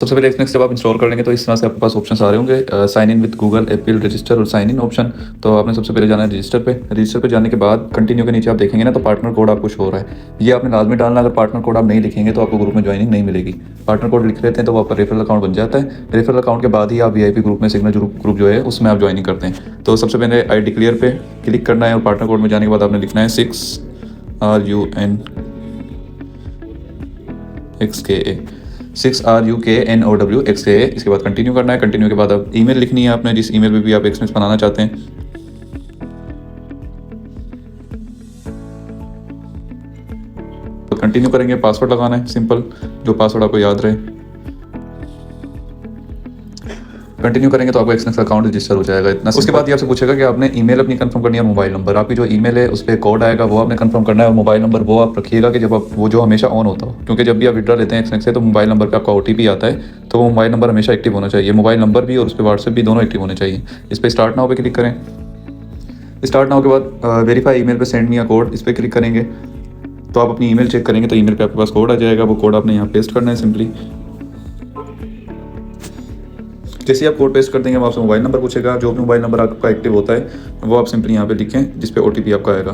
सबसे पहले एक्सनेक्स जब आप इंस्टॉल कर लेंगे तो इस तरह से आपके पास ऑप्शन आ रहे होंगे, sign in with Google, Apple, register और साइन इन ऑप्शन। तो आपने सबसे पहले जाना है रजिस्टर पे जाने के बाद कंटिन्यू के नीचे आप देखेंगे ना, तो पार्टनर कोड आपको शो हो रहा है। ये आपने लाजमी डालना। अगर पार्टनर कोड आप नहीं लिखेंगे तो आपको ग्रुप में ज्वाइनिंग नहीं मिलेगी। पार्टनर कोड लिख लेते हैं तो वो आपका रेफरल अकाउंट बन जाता है। रेफरल अकाउंट के बाद ही आप वीआईपी ग्रुप में, सिग्नल ग्रुप जो है उसमें आप ज्वाइनिंग करते हैं। तो सबसे पहले आई डिक्लेयर पे क्लिक करना है और पार्टनर कोड में जाने के बाद आपने लिखना है 6RUNXKA इसके बाद कंटिन्यू करना है। कंटिन्यू के बाद अब ईमेल लिखनी है आपने, जिस ईमेल पे भी आप एक्सनेक्स बनाना चाहते हैं। तो कंटिन्यू करेंगे, पासवर्ड लगाना है सिंपल, जो पासवर्ड आपको याद रहे। कंटिन्यू करेंगे तो आपका एक्सनेक्स अकाउंट रजिस्टर हो जाएगा इतना। उसके बाद ये आपसे पूछेगा कि आपने ईमेल अपनी कंफर्म करनी है और मोबाइल नंबर। आपकी जो ईमेल है उस पर कोड आएगा, वो आपने कंफर्म करना है, और मोबाइल नंबर वो आप रखिएगा कि जब आप वो जो हमेशा ऑन होता हो, क्योंकि जब भी आप विड्रॉ लेते हैं एक्सनेक्स से तो मोबाइल नंबर पे आपका ओटीपी आता है, तो वो मोबाइल नंबर हमेशा एक्टिव होना चाहिए। मोबाइल नंबर भी और उस पर व्हाट्सएप भी दोनों एक्टिव होने चाहिए। इस पर स्टार्ट नाउ पे क्लिक करें। स्टार्ट नाउ के बाद वेरीफाई ईमेल पे सेंड मी अ कोड, इस पर क्लिक करेंगे तो आप अपनी ईमेल चेक करेंगे तो ईमेल पे आपके पास कोड आ जाएगा। वो कोड आपने यहाँ पेस्ट करना है सिंपली। जैसे ही आप कोड पेस्ट कर देंगे वो आपसे मोबाइल नंबर पूछेगा। जो भी मोबाइल नंबर आपका एक्टिव होता है वो आप सिंपली यहाँ पे लिखें, जिस पे ओटीपी आपका आएगा।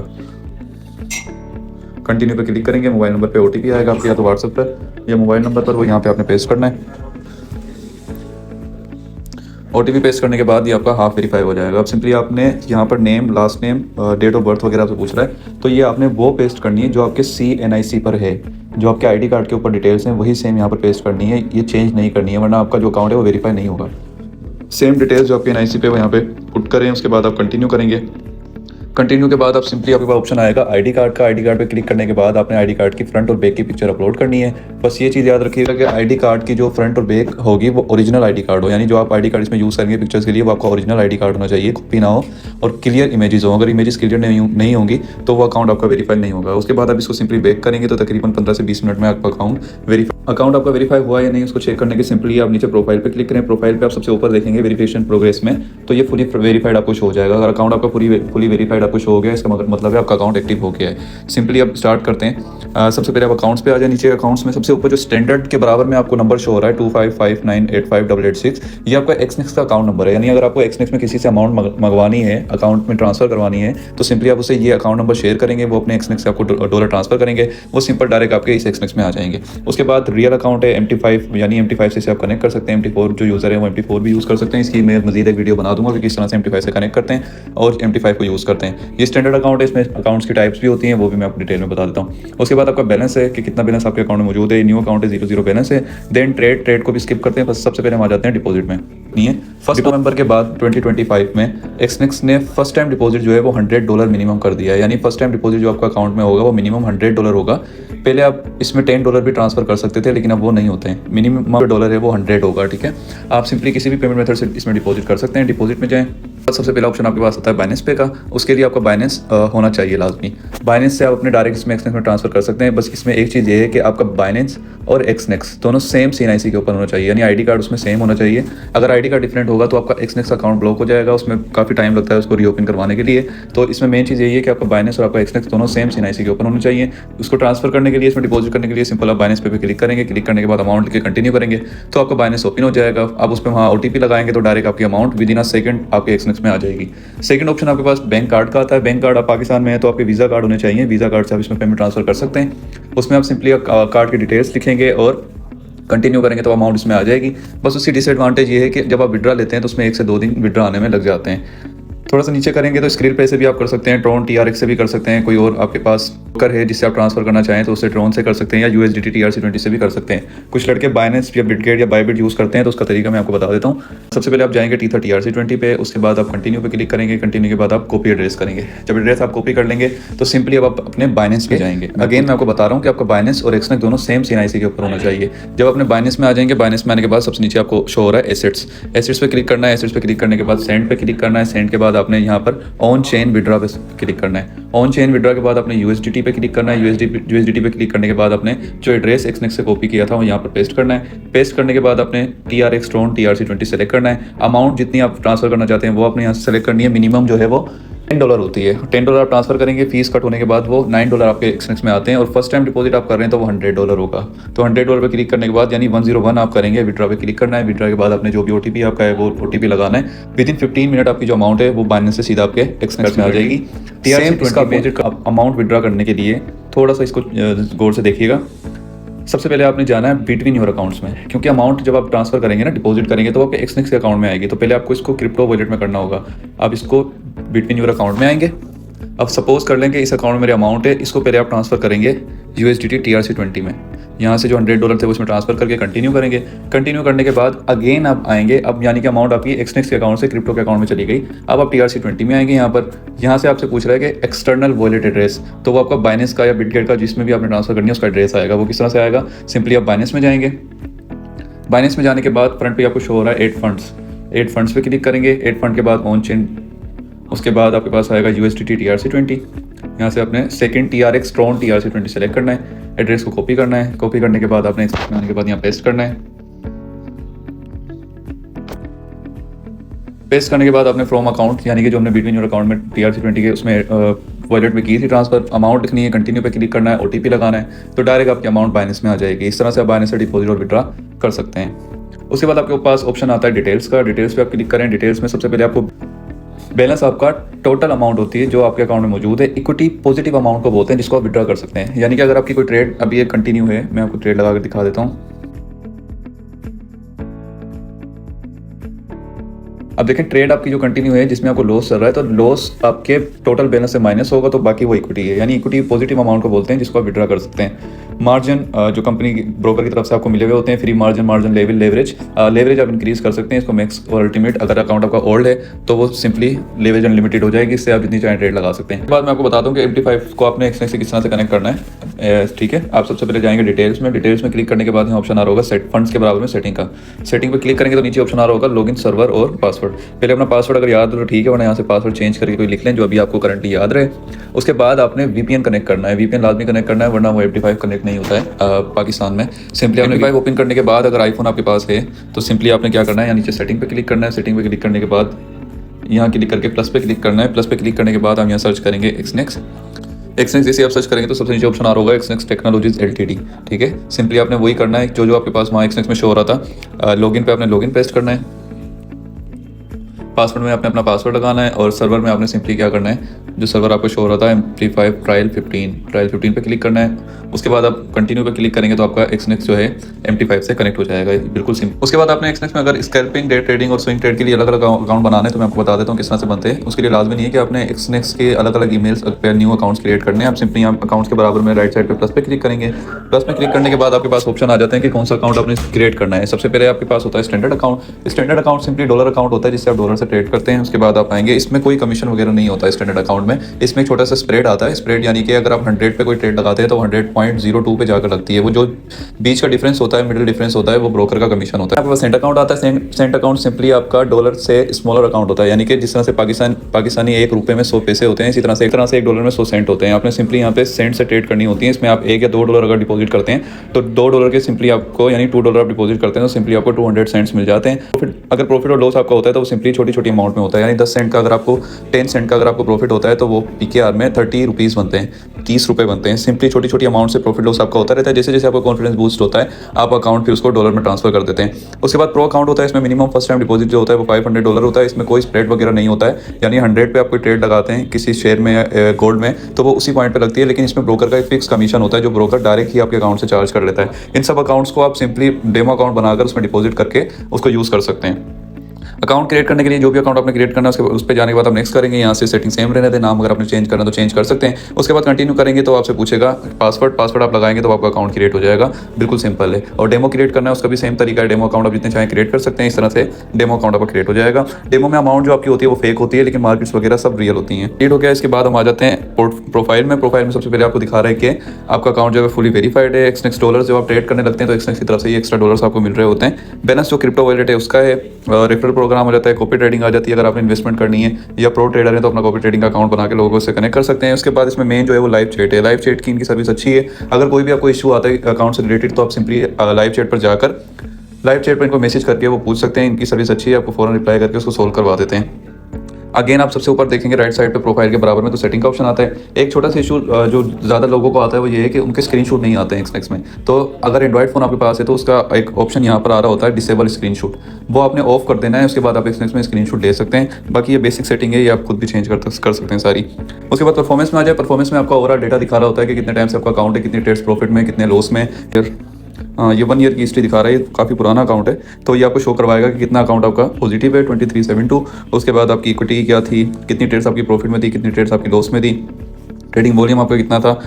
कंटिन्यू पे क्लिक करेंगे, मोबाइल नंबर पे ओटीपी आएगा आपके, या तो व्हाट्सएप पर या मोबाइल नंबर पर, वो यहाँ पे आपने पेस्ट करना है। ओटीपी पेस्ट करने के बाद ये आपका हाफ वेरीफाई हो जाएगा। अब सिंपली आपने यहाँ पर name, last name, date of birth वगैरह आपसे पूछ रहा है, तो ये आपने वो पेस्ट करनी है जो आपके CNIC पर है। जो आपके आईडी कार्ड के ऊपर डिटेल्स हैं वही सेम यहाँ पर पेस्ट करनी है, ये चेंज नहीं करनी है, वरना आपका जो अकाउंट है वो वेरीफाई नहीं होगा। सेम डिटेल्स जो आपके NIC पे वो यहाँ पे पुट करें। उसके बाद आप कंटिन्यू करेंगे। कंटिन्यू के बाद आप सिंपली आपके पास ऑप्शन आएगा आईडी कार्ड का। आईडी कार्ड पे क्लिक करने के बाद आपने आईडी कार्ड की फ्रंट और बैक की पिक्चर अपलोड करनी है। बस ये चीज़ याद रखिएगा कि आईडी कार्ड की जो फ्रंट और बैक होगी वो ओरिजिनल आईडी कार्ड हो, यानी जो आप आईडी कार्ड इसमें यूज़ करेंगे पिक्चर्स के लिए वो आपका ओरिजिनल आईडी कार्ड होना चाहिए, कॉपी ना हो, और क्लियर इमेजेस हो। अगर इमेजेस क्लियर नहीं होंगी तो वो अकाउंट आपका वेरीफाई नहीं होगा। उसके बाद आप इसको सिंपली बैक करेंगे तो तकरीबन 15 से 20 मिनट में आपका अकाउंट आपका वेरीफाई हुआ या नहीं उसको चेक करने के सिंपली आप नीचे प्रोफाइल पे क्लिक करें। प्रोफाइल पे आप सबसे ऊपर देखेंगे वेरिफिकेशन प्रोग्रेस में, तो ये फुली वेरीफाइड आपको शो हो जाएगा। अगर अकाउंट आपका फुली वेरीफाइड आपको शो हो गया, इसका मतलब है आपका अकाउंट एक्टिव हो गया है। सिंपली अब स्टार्ट करते हैं। सबसे पहले आप अकाउंट्स पे आ जाए। नीचे अकाउंट्स में सबसे ऊपर जो स्टैंडर्ड के बराबर में आपको नंबर शो हो रहा है 2559858886, ये आपका एक्सनेक्स का अकाउंट नंबर है। यानी अगर आपको एक्सनेक्स में किसी से अमाउंट मंगवानी है, अकाउंट में ट्रांसफर करवानी है, तो सिंपली आप उसे ये अकाउंट नंबर शेयर करेंगे, वो अपने एक्सनेक्स से आपको डॉलर ट्रांसफर करेंगे, वो सिंपल डायरेक्ट आपके इस एक्सनेक्स में आ जाएंगे। उसके बाद रियल अकाउंट है MT5, यानी MT5 से आप कनेक्ट कर सकते हैं। MT4 जो यूज़र है वो MT4 भी यूज़ कर सकते हैं। इसकी मैं मजीद एक वीडियो बना दूंगा कि किस तरह से MT5 से कनेक्ट करते हैं और MT5 को यूज़ करते हैं। ये स्टैंडर्ड अकाउंट है, इसमें अकाउंट्स की टाइप्स भी होती हैं, वो भी मैं आपको डिटेल में बता देता हूँ। उसके बाद आपका बैलेंस है कि कितना बैलेंस आपके अकाउंट में मौजूद है। न्यू अकाउंट है, 0 बैलेंस है। देन ट्रेड को भी स्किप करते हैं। बस सबसे पहले हम आ जाते हैं डिपॉजिट में। नहीं है, 1 नवंबर के बाद 2025 में एक्सनेक्स ने फर्स्ट टाइम डिपॉजिट जो है वो $100 मिनिमम कर दिया है। यानी फर्स्ट टाइम डिपॉजिट जो आपका अकाउंट में होगा वो मिनिमम $100 होगा। पहले आप इसमें $10 भी ट्रांसफर कर सकते थे, लेकिन अब वो नहीं होते हैं। मिनिमम डॉलर है वो 100 होगा। ठीक है, आप सिंपली किसी भी पेमेंट मेथड से इसमें डिपॉजिट कर सकते हैं। डिपॉजिट में जाएं, सबसे पहला ऑप्शन आपके पास आता है बाइनेंस पे का। उसके लिए आपका बाइनेंस होना चाहिए लाजमी। बाइनेंस से आप अपने डायरेक्ट इसमें एक्सनेक्स में ट्रांसफर कर सकते हैं। बस इसमें एक चीज़ ये है कि आपका बाइनेंस और एक्सनेक्स दोनों सेम CNIC के ऊपर होना चाहिए, यानी आईडी कार्ड उसमें सेम होना चाहिए। अगर आईडी कार्ड डिफरेंट होगा तो आपका एक्सनेक्स अकाउंट ब्लॉक हो जाएगा, उसमें काफ़ी टाइम लगता है उसको रीओपन करवाने के लिए। तो इसमें मेन चीज़ यही है कि आपका बाइनेंस और आपका एक्सनेक्स दोनों सेम CNIC के ऊपर होने चाहिए। उसको ट्रांसफर करने के लिए, इसमें डिपॉजिट करने के लिए सिंपल आप बाइनेंस पे क्लिक करेंगे। क्लिक करने के बाद अमाउंट के कंटिन्यू करेंगे तो आपका बाइनेंस ओपन हो जाएगा। आप उस पर वहाँ OTP लगाएंगे तो डायरेक्ट आपकी amount with in a second आपके एक्सनेक्स में आ जाएगी। सेकंड ऑप्शन आपके पास बैंक कार्ड का आता है। बैंक कार्ड आप पाकिस्तान में है तो आपके वीज़ा कार्ड होने चाहिए। वीज़ा कार्ड से आप इसमें पेमेंट ट्रांसफर कर सकते हैं। उसमें आप सिंपली कार्ड की डिटेल्स लिखेंगे और कंटिन्यू करेंगे तो अमाउंट इसमें आ जाएगी। बस उसकी डिसएडवांटेज ये है कि जब आप विड्रा लेते हैं तो उसमें 1 से 2 दिन विड्रा आने में लग जाते हैं। थोड़ा सा नीचे करेंगे तो स्क्रीन पे से भी आप कर सकते हैं, ट्रोन TRX से भी कर सकते हैं। कोई और आपके पास कर है जिससे आप ट्रांसफर करना चाहें तो उससे ट्रोन से कर सकते हैं, या USDT TRC20 से भी कर सकते हैं। कुछ लड़के बाइनेंस या बिटगेट या बाइबिट यूज़ करते हैं, तो उसका तरीका मैं आपको बता देता हूँ। सबसे पहले आप जाएंगे Tether TRC20 पे। उसके बाद आप कंटिन्यू पे क्लिक करेंगे। कंटिन्यू के बाद आप कॉपी एड्रेस करेंगे। जब एड्रेस आप कॉपी कर लेंगे तो सिंपली अब आप अपने बाइनेंस पे जाएंगे। अगेन मैं आपको बता रहा हूँ कि आपका बाइनेंस और एक्सनेक्स दोनों सेम CNIC के ऊपर होना चाहिए। जब अपने बाइनेंस में आ जाएंगे, बाइनेंस में आने के बाद सबसे नीचे आपको शो हो रहा है एसेट्स पे क्लिक करना है। एसेट्स पे क्लिक करने के बाद सेंड पे क्लिक करना है। सेंड के बाद आपने यहाँ पर ऑन चेन विड्रॉ पे क्लिक करना है। ऑन चेन विड्रॉ के बाद आपने USDT पे क्लिक करना है। USDT पे क्लिक करने के बाद आपने जो एड्रेस एक्सनेक्स से कॉपी किया था वो यहाँ पर पेस्ट करना है। पेस्ट करने के बाद आपने TRX ट्रोन TRC20 सेलेक्ट करना है। अमाउंट जितनी आप ट्रांसफर करना चाहते हैं वो आपने यहाँ से सेलेक्ट करनी है। मिनिमम जो है वो $10 होती है। $10 आप ट्रांसफर करेंगे, फीस कट होने के बाद वो $9 आपके एक्सनेक्स में आते हैं, और फर्स्ट टाइम डिपॉजिट आप कर रहे हैं तो वो $100 होगा। तो $100 पे क्लिक करने के बाद यानी 101 आप करेंगे, विड्रॉ पे क्लिक करना है। विड्रॉ के बाद आपने जो भी OTP आपका है वो OTP लगाना है। विदिन 15 मिनट आपकी जो अमाउंट है वो बाइनेंस से सीधा आपके एक्सनेक्स में आ जाएगी। सेम इसका अमाउंट विड्रॉ करने के लिए थोड़ा सा इसको गौर से देखिएगा। सबसे पहले आपने जाना है बिटवीन योर अकाउंट्स में, क्योंकि अमाउंट जब आप ट्रांसफर करेंगे ना, डिपॉजिट करेंगे तो आपके एक्सनेक्स के अकाउंट में आएगी। तो पहले आपको इसको क्रिप्टो वॉलेट में करना होगा। आप इसको बिटवीन योर अकाउंट में आएंगे। अब सपोज कर लेंगे इस अकाउंट में मेरे अमाउंट है, इसको पहले आप ट्रांसफर करेंगे USDT TRC20 में। यहाँ से जो $100 थे उसमें ट्रांसफर करके कंटिन्यू करेंगे। कंटिन्यू करने के बाद अगेन आप आएंगे, अब यानी कि अमाउंट आपकी एक्सनेक्स के अकाउंट से क्रिप्टो के अकाउंट में चली गई। अब आप TRC20 में आएंगे। यहाँ से आपसे पूछ रहा है कि एक्सटर्नल वॉलेट एड्रेस, तो वो आपका बाइनेंस का या बिटगेट का जिसमें भी आपने ट्रांसफर करनी है उसका एड्रेस आएगा। वो किस तरह से आएगा, सिंपली आप बाइनेंस में जाएंगे। बाइनेंस में जाने के बाद फ्रंट पे आपको शो हो रहा है 8 फंड्स पे क्लिक करेंगे। 8 फंड के बाद ऑन चेन, उसके बाद आपके पास आएगा USDT TRC20। यहाँ से आपने second TRX Tron TRC20 select करना है। एड्रेस को कॉपी करना है। कॉपी करने के बाद आपने एक्सनेक्स में आने के बाद यहाँ पेस्ट करना है। पेस्ट करने के बाद आपने फ्रॉम अकाउंट यानी कि जो हमने बिटवीन योर अकाउंट में TRC20 के उसमें वॉलेट में की थी ट्रांसफर, अमाउंट लिखनी है, कंटिन्यू पे क्लिक करना है, OTP लगाना है, तो डायरेक्ट आपकी अमाउंट बाइनेंस में आ जाएगी। इस तरह से आप बाइनेंस से डिपॉजिट और विड्रॉ कर सकते हैं। उसके बाद आपके पास ऑप्शन आता है डिटेल्स का। डिटेल्स पे आप क्लिक करें। डिटेल्स में सबसे पहले आपको बैलेंस आपका टोटल अमाउंट होती है जो आपके अकाउंट में मौजूद है। इक्विटी पॉजिटिव अमाउंट को बोलते हैं, जिसको आप विड्रॉ कर सकते हैं। यानी कि अगर आपकी कोई ट्रेड अभी ये कंटिन्यू है, मैं आपको ट्रेड लगा कर दिखा देता हूँ। अब देखें ट्रेड आपकी जो कंटिन्यू है जिसमें आपको लॉस चल रहा है, तो लॉस आपके टोटल बैलेंस से माइनस होगा, तो बाकी वो इक्विटी है। यानी इक्विटी पॉजिटिव अमाउंट को बोलते हैं, जिसको आप विड्रॉ कर सकते हैं। मार्जिन जो कंपनी ब्रोकर की तरफ से आपको मिले हुए होते हैं, फ्री मार्जिन लेवल लेवरेज आप इंक्रीज कर सकते हैं इसको मैक्स और अल्टीमेट। अगर अकाउंट आपका ओल्ड है तो वो सिंपली लेवरेज अनलिमिटेड हो जाएगी, इससे आप जितनी चाहे ट्रेड लगा सकते हैं। बाद मैं आपको बताता हूँ कि MT5 को आपने एक्सनेक्स से किस तरह से कनेक्ट करना है। ठीक है, आप सबसे पहले जाएंगे डिटेल्स में। डिटेल्स में क्लिक करने के बाद यहाँ ऑप्शन आ रहा होगा सेट फंड्स के बराबर में सेटिंग का। सेटिंग पे क्लिक करेंगे तो नीचे ऑप्शन आ रहा होगा लॉगिन सर्वर और पासवर्ड। पहले अपना पासवर्ड अगर याद हो तो ठीक है, वरना यहाँ से पासवर्ड चेंज करके कोई लिख लें जो अभी आपको करंटली याद रहे। उसके बाद आपने VPN कनेक्ट करना है। VPN लाजमी कनेक्ट करना है, वरना वो MT5 कनेक्ट नहीं होता है पाकिस्तान में। सिंपली आपने MT5 ओपन करने के बाद अगर आईफोन आपके पास है तो सिंपली आपने क्या करना है, यहाँ नीचे सेटिंग पे क्लिक करना है। सेटिंग पे क्लिक करने के बाद यहाँ क्लिक करके प्लस पे क्लिक करना है। प्लस पे क्लिक करने के बाद हम यहाँ सर्च करेंगे एक्सनेक्स। जैसे आप सर्च करेंगे तो सबसे नीचे ऑप्शन आ रहा होगा एक्सनेक्स टेक्नोलॉजीज LTD। ठीक है, सिंपली आपने वही करना है जो आपके पास वहाँ एक्सनेक्स में शो हो रहा था। लॉगिन पे आपने लॉगिन पेस्ट करना है। पासवर्ड में आपने अपना पासवर्ड लगाना है, और सर्वर में आपने सिंपली क्या करना है, जो सर्वर आपको शो हो रहा था MT5 ट्रायल 15 पे क्लिक करना है। उसके बाद आप कंटिन्यू पे क्लिक करेंगे तो आपका एक्सनेक्स जो है MT5 से कनेक्ट हो जाएगा, बिल्कुल सिंपल। उसके बाद आपने एक्सनेक्स में अगर स्कैल्पिंग, डे ट्रेडिंग और स्विंग ट्रेड के लिए अलग अलग अकाउंट बनाने हैं तो मैं आपको बता देता हूँ किस तरह से बनते हैं। उसके लिए लाजमी नहीं है कि आपने एक्सनेक्स के अलग अलग ईमेल्स पे न्यू अकाउंट्स क्रिएट करने हैं। आप सिंपली यहाँ अकाउंट्स के बराबर में राइट साइड पे प्लस पे क्लिक करेंगे। प्लस में क्लिक करने के बाद आपके पास ऑप्शन आ जाते हैं कि कौन सा अकाउंट आपने क्रिएट करना है। सबसे पहले आपके पास होता है standard account. Standard account simply dollar account होता है जिससे आप डॉलर से ट्रेड करते हैं। उसके बाद आप आएंगे, इसमें कोई कमीशन वगैरह नहीं होता है स्टैंडर्ड अकाउंट में। इसमें एक छोटा सा स्प्रेड आता है। स्प्रेड यानी कि अगर आप 100 पे कोई ट्रेड लगाते हैं तो 100.02 पे जाकर लगती है। वो जो बीच का डिफरेंस होता है, मिडिल डिफरेंस होता है, वो ब्रोकर का कमीशन होता है। आपके पास सेंट अकाउंट आता है। सेंट अकाउंट सिंपली आपका डॉलर से स्मॉलर अकाउंट होता है, यानी कि जिस तरह से पाकिस्तानी ₹1 में 100 पैसे होते हैं, इसी तरह से $1 में 100 सेंट होते हैं। आपने सिंपली यहाँ पे सेंट से ट्रेड करनी होती है। इसमें आप $1 या $2 अगर डिपॉजिट करते हैं तो $2 के सिंपली आपको, यानी $2 आप डिपॉजिट करते हैं तो सिंपली आपको 200 सेंट्स मिल जाते हैं। अगर प्रॉफिट और लॉस आपका होता है तो वो सिंपली छोटी छोटी अमाउंट में होता है। यानी 10 सेंट का अगर आपको 10 सेंट का अगर आपको प्रॉफिट होता है तो वो PKR में 30 रुपीज़ बनते हैं, 30 रुपये बनते हैं। सिंपली छोटी छोटी अमाउंट से प्रॉफिट लॉस आपका होता रहता है। जैसे जैसे आपका कॉन्फिडेंस बूस्ट होता है आप अकाउंट फिर उसको डॉलर में ट्रांसफर कर देते हैं। उसके बाद प्रो अकाउंट होता है। इसमें मिनिमम फर्स्ट टाइम डिपॉजिट जो होता है वो $500 होता है। इसमें कोई स्प्रेड वगैरह नहीं होता है, यानी 100 पे आप कोई ट्रेड लगाते हैं किसी शेयर में या गोल्ड में तो वो उसी पॉइंट पे लगती है। लेकिन इसमें ब्रोकर का एक फिक्स कमीशन होता है जो ब्रोकर डायरेक्ट ही आपके अकाउंट से चार्ज कर लेता है। इन सब अकाउंट्स को आप सिंपली डेमो अकाउंट बनाकर उसमें डिपॉजिट करके उसको यूज़ कर सकते हैं। अकाउंट क्रिएट करने के लिए जो भी अकाउंट आपने क्रिएट करना है उस पर जाने के बाद आप नेक्स्ट करेंगे। यहाँ से सेटिंग सेम रहने दें, नाम अगर आपने चेंज करना तो चेंज कर सकते हैं। उसके बाद कंटिन्यू करेंगे तो आपसे पूछेगा पासवर्ड आप लगाएंगे तो आपका अकाउंट क्रिएट हो जाएगा, बिल्कुल सिंपल है। और डेमो क्रिएट करना है उसका भी सेम तरीका है। डेमो अकाउंट आप जितने चाहें क्रिएट कर सकते हैं। इस तरह से डेमो अकाउंट आपका क्रिएट हो जाएगा। डेमो में अमाउंट जो आपकी होती है वो फेक होती है, लेकिन मार्केट्स वगैरह सब रियल होती हैं। क्रिएट हो गया, इसके बाद हम आ जाते हैं प्रोफाइल में। प्रोफाइल में सबसे पहले आपको दिखा रहा है कि आपका अकाउंट जो है फुली वेरीफाइड है। एक्सनेक्स डॉलर जब आप ट्रेड करने लगते हैं तो एक्सनेक्स की तरफ से ये एक्स्ट्रा डॉलर्स आपको मिल रहे होते हैं। बैलेंस जो क्रिप्टो वॉलेट है उसका है। रेफरल प्रोग्राम हो जाता है, कॉपी ट्रेडिंग आ जाती है। अगर आपने इन्वेस्टमेंट करनी है या प्रो ट्रेडर है तो अपना कॉपी ट्रेडिंग का अकाउंट बना के लोगों से कनेक्ट कर सकते हैं। उसके बाद इसमें मेन जो है वो लाइव चैट है। लाइव चैट की इनकी सर्विस अच्छी है। अगर कोई भी आपको इशू आता है अकाउंट से रिलेटेड तो आप सिंपली लाइव चैट पर जाकर लाइव चैट पर इनको मैसेज करके वो पूछ सकते हैं। इनकी सर्विस अच्छी है, आपको फ़ौरन रिप्लाई करके उसको सोल्व करवा देते हैं। अगेन आप सबसे ऊपर देखेंगे राइट साइड पे प्रोफाइल के बराबर में तो सेटिंग का ऑप्शन आता है। एक छोटा सा इशू जो ज़्यादा लोगों को आता है वो ये है कि उनके स्क्रीनशॉट नहीं आते हैं एक्सनेक्स में। तो अगर एंड्रॉइड फ़ोन आपके पास है तो उसका एक ऑप्शन यहाँ पर आ रहा होता है डिसेबल स्क्रीनशॉट, वो आपने ऑफ कर देना है। उसके बाद आप एक्सनेक्स में स्क्रीनशॉट ले सकते हैं। बाकी ये बेसिक सेटिंग है, ये आप खुद भी चेंज कर सकते हैं सारी। उसके बाद परफॉर्मेंस में आ जाए। परफॉर्मेंस में आपका ओवरऑल डेटा दिखा रहा होता है कि कितने टाइम से आपका अकाउंट है, कितने ट्रेड्स प्रॉफिट में, कितने लॉस में। फिर ये 1 ईयर की हिस्ट्री दिखा रहा है, काफ़ी पुराना अकाउंट है। तो ये आपको शो करवाएगा कि कितना अकाउंट आपका पॉजिटिव है 2372। उसके बाद आपकी इक्विटी क्या थी, कितनी ट्रेड्स आपकी प्रॉफिट में थी, कितनी ट्रेड्स आपकी लॉस में थी, ट्रेडिंग वॉल्यूम आपका कितना था।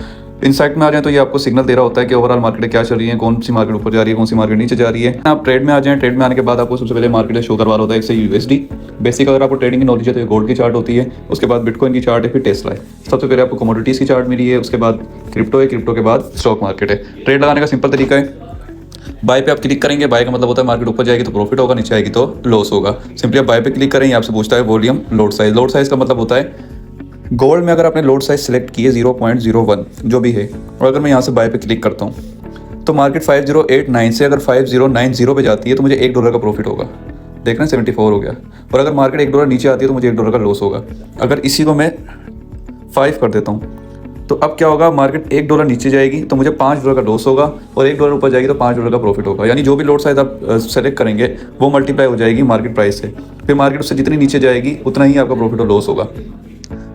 इनसाइट में आ जाए तो ये आपको सिग्नल दे रहा होता है कि ओवरऑल मार्केट क्या चल रही है, कौन सी मार्केट ऊपर जा रही है, कौन सी मार्केट नीचे जा रही है। आप ट्रेड में आ जाएं। ट्रेड में आने के बाद आपको सबसे पहले मार्केट शो करवा रहा होता है एक से यूएसडी बेसिक। अगर आपको ट्रेडिंग की नॉलेज है तो ये गोल्ड की चार्ट होती है। उसके बाद बिटकॉइन की चार्ट है, फिर टेस्ला है। सबसे पहले आपको कमोडिटीज़ की चार्ट मिली है, उसके बाद क्रिप्टो है, क्रिप्टो के बाद स्टॉक मार्केट है। ट्रेड लगाने का सिंपल तरीका है, बाय पे आप क्लिक करेंगे। बाय का मतलब होता है मार्केट ऊपर जाएगी तो प्रॉफिट होगा, नीचे आएगी तो लॉस होगा। सिंपली आप बाय पे क्लिक करें। आपसे पूछता है volume load size. Load size का मतलब होता है गोल्ड में अगर आपने लोड साइज सेलेक्ट की है 0.01 जो भी है, और अगर मैं यहाँ से बाय पे क्लिक करता हूँ तो मार्केट 5089 से अगर 5090 पे जाती है तो मुझे $1 का प्रॉफिट होगा। देख रहे हैं 74 हो गया। और अगर मार्केट $1 नीचे आती है तो मुझे $1 का लॉस होगा। अगर इसी को मैं 5 कर देता हूँ तो अब क्या होगा, मार्केट $1 नीचे जाएगी तो मुझे $5 का लॉस होगा, और $1 ऊपर जाएगी तो $5 का प्रॉफिट होगा। यानी जो भी लोड साइज आप सेलेक्ट करेंगे वो मल्टीप्लाई हो जाएगी मार्केट प्राइस से। फिर मार्केट उससे जितनी नीचे जाएगी उतना ही आपका प्रॉफिट और लॉस होगा।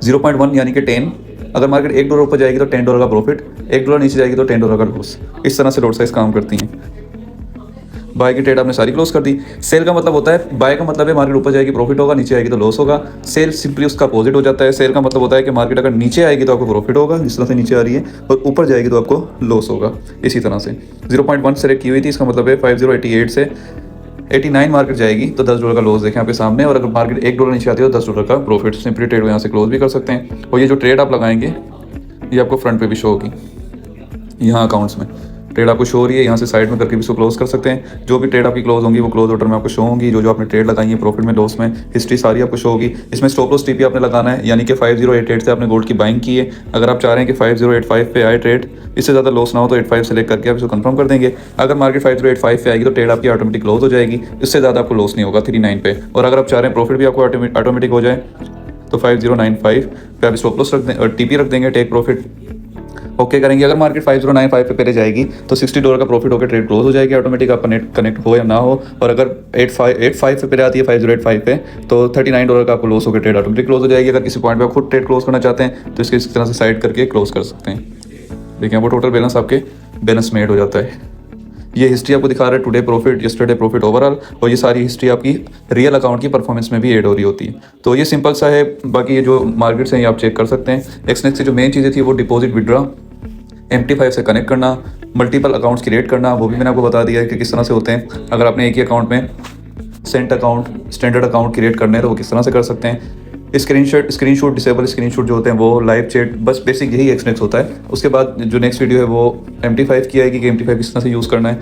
0.1 यानी कि 10। अगर मार्केट $1 ऊपर जाएगी तो $10 का प्रॉफिट, $1 नीचे जाएगी तो $10 का लॉस। इस तरह से लोड साइज काम करती हैं। बाय की ट्रेड आपने सारी क्लोज कर दी। सेल का मतलब होता है, बाय का मतलब है मार्केट ऊपर जाएगी प्रॉफिट होगा, नीचे आएगी तो लॉस होगा। सेल सिंपली उसका अपोजिट हो जाता है। सेल का मतलब होता है कि मार्केट अगर नीचे आएगी तो आपको प्रॉफिट होगा जिस तरह से नीचे आ रही है, और ऊपर जाएगी तो आपको लॉस होगा इसी तरह से। 0.1 सेलेक्ट की हुई थी, इसका मतलब है 5088 से 89 मार्केट जाएगी तो $10 का लॉस देखें आपके सामने, और अगर मार्केट $1 नीचे आती है तो $10 का प्रॉफिट। सिंपली ट्रेड को यहाँ से क्लोज भी कर सकते हैं। और ये जो ट्रेड आप लगाएंगे ये आपको फ्रंट पे भी शो होगी, यहाँ अकाउंट्स में ट्रेड आपको शो हो रही है। यहाँ से साइड में करके भी इसको क्लोज कर सकते हैं। जो भी ट्रेड आपकी क्लोज होंगी वो क्लोज ऑर्डर में आपको शो होंगी। जो आपने ट्रेड लगाई है प्रॉफिट में, लॉस में, हिस्ट्री सारी आपको शो होगी। इसमें स्टॉप लॉस टीपी आपने लगाना है, यानी कि 5088 से आपने गोल्ड की बाइंग की है। अगर आप चाह रहे हैं कि 5085 पे आए ट्रेड, इससे ज़्यादा लॉस ना हो तो 85 सेलेक्ट करके आप इसको कंफर्म कर देंगे। अगर मार्केट 5085 पे आएगी तो ट्रेड आपकी ऑटोमेटिक क्लोज हो जाएगी, इससे ज़्यादा आपको लॉस नहीं होगा 39 पे। और अगर आप चाह रहे हैं प्रॉफिट भी आपको ऑटोमेटिक हो जाए तो 5095 पे आप स्टॉप लॉस रख दें और टीपी रख देंगे, टेक प्रॉफिट ओके करेंगे। अगर मार्केट 5095 पे पहले जाएगी तो $60 का प्रॉफिट होकर ट्रेड क्लोज हो जाएगी ऑटोमेटिक, आपका नेट कनेक्ट हो या ना हो। और अगर 85 पे पहले आती है 5085 पे तो $39 का आपको लॉस होकर ट्रेड ऑटोमेटिक क्लोज हो जाएगी। अगर किसी पॉइंट पे आप खुद ट्रेड क्लोज करना चाहते हैं तो इसके इस तरह से साइड करके क्लोज कर सकते हैं। देखिए वो टोटल बैलेंस आपके बैलेंस में ऐड हो जाता है। ये हिस्ट्री आपको दिखा रहा है today profit, yesterday profit overall, और ये सारी हिस्ट्री आपकी रियल अकाउंट की परफॉर्मेंस में भी ऐड हो रही होती है। तो ये सिंपल सा है। बाकी ये जो मार्केट्स हैं ये आप चेक कर सकते हैं। एक्सनेक्स से जो मेन चीज़ें थी वो डिपॉजिट विड्रॉ, MT5 से कनेक्ट करना, मल्टीपल अकाउंट्स क्रिएट करना, वो भी मैंने आपको बता दिया है कि किस तरह से होते हैं। अगर आपने एक ही अकाउंट में Saint account, standard account create करने हैं तो वो किस तरह से कर सकते हैं। स्क्रीनशॉट डिसेबल स्क्रीनशॉट जो होते हैं वो, लाइव चैट, बस बेसिक यही एक्सनेक्स होता है। उसके बाद जो नेक्स्ट वीडियो है वो MT5 की आएगी कि MT5 किस तरह से यूज़ करना है।